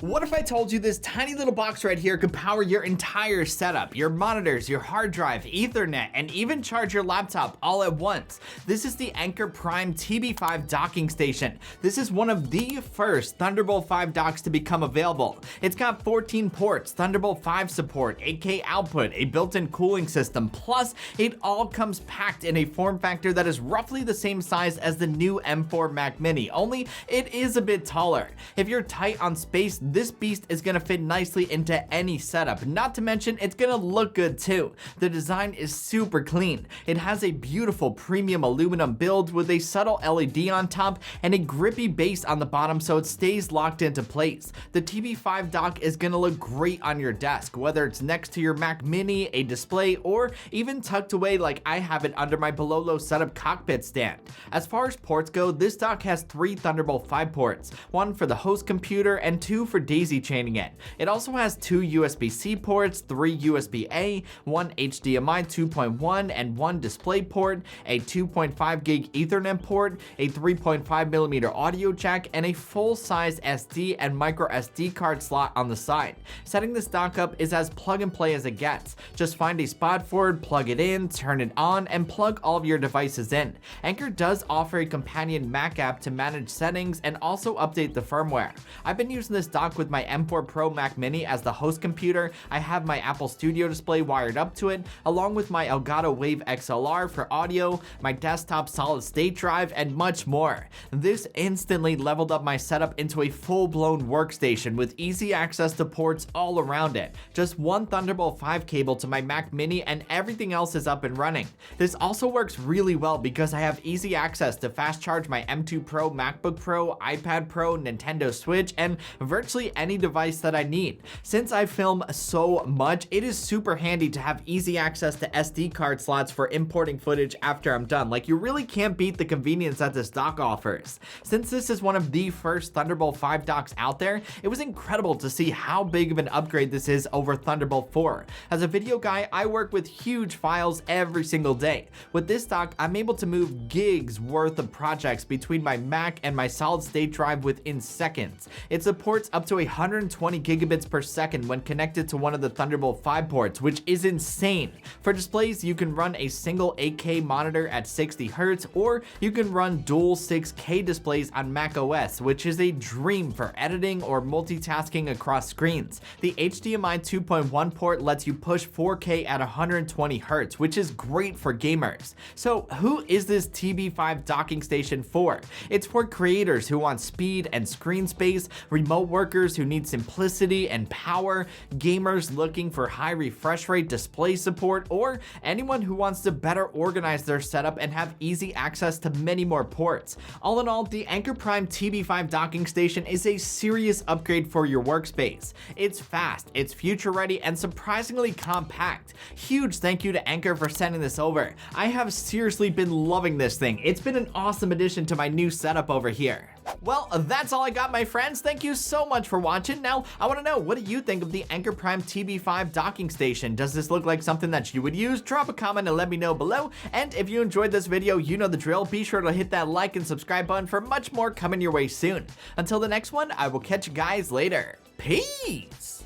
What if I told you this tiny little box right here could power your entire setup, your monitors, your hard drive, Ethernet, and even charge your laptop all at once? This is the Anker Prime TB5 docking station. This is one of the first Thunderbolt 5 docks to become available. It's got 14 ports, Thunderbolt 5 support, 8K output, a built-in cooling system, plus it all comes packed in a form factor that is roughly the same size as the new M4 Mac Mini, only it is a bit taller. If you're tight on space, this beast is gonna fit nicely into any setup, not to mention it's gonna look good too. The design is super clean. It has a beautiful premium aluminum build with a subtle LED on top and a grippy base on the bottom so it stays locked into place. The TB5 dock is gonna look great on your desk, whether it's next to your Mac Mini, a display, or even tucked away like I have it under my below low setup cockpit stand. As far as ports go, this dock has 3 Thunderbolt 5 ports, one for the host computer and 2 for daisy chaining it. It also has 2 USB-C ports, 3 USB-A, 1 HDMI 2.1 and 1 display port, a 2.5 gig Ethernet port, a 3.5mm audio jack, and a full-size SD and micro SD card slot on the side. Setting this dock up is as plug and play as it gets. Just find a spot for it, plug it in, turn it on, and plug all of your devices in. Anker does offer a companion Mac app to manage settings and also update the firmware. I've been using this dock with my M4 Pro Mac Mini as the host computer. I have my Apple Studio display wired up to it, along with my Elgato Wave XLR for audio, my desktop solid state drive, and much more. This instantly leveled up my setup into a full-blown workstation with easy access to ports all around it. Just one Thunderbolt 5 cable to my Mac Mini and everything else is up and running. This also works really well because I have easy access to fast charge my M2 Pro, MacBook Pro, iPad Pro, Nintendo Switch, and virtually any device that I need. Since I film so much, it is super handy to have easy access to SD card slots for importing footage after I'm done. Like, you really can't beat the convenience that this dock offers. Since this is one of the first Thunderbolt 5 docks out there, it was incredible to see how big of an upgrade this is over Thunderbolt 4. As a video guy, I work with huge files every single day. With this dock, I'm able to move gigs worth of projects between my Mac and my solid state drive within seconds. It supports up to 120 gigabits per second when connected to one of the Thunderbolt 5 ports, which is insane. For displays, you can run a single 8K monitor at 60 Hz, or you can run dual 6K displays on Mac OS, which is a dream for editing or multitasking across screens. The HDMI 2.1 port lets you push 4K at 120 Hz, which is great for gamers. So who is this TB5 docking station for? It's for creators who want speed and screen space, remote workers who need simplicity and power, gamers looking for high refresh rate display support, or anyone who wants to better organize their setup and have easy access to many more ports. All in all, the Anker Prime TB5 docking station is a serious upgrade for your workspace. It's fast, it's future ready, and surprisingly compact. Huge thank you to Anker for sending this over. I have seriously been loving this thing. It's been an awesome addition to my new setup over here. Well, that's all I got, my friends. Thank you so much for watching. Now, I want to know, what do you think of the Anker Prime TB5 docking station? Does this look like something that you would use? Drop a comment and let me know below. And if you enjoyed this video, you know the drill. Be sure to hit that like and subscribe button for much more coming your way soon. Until the next one, I will catch you guys later. Peace!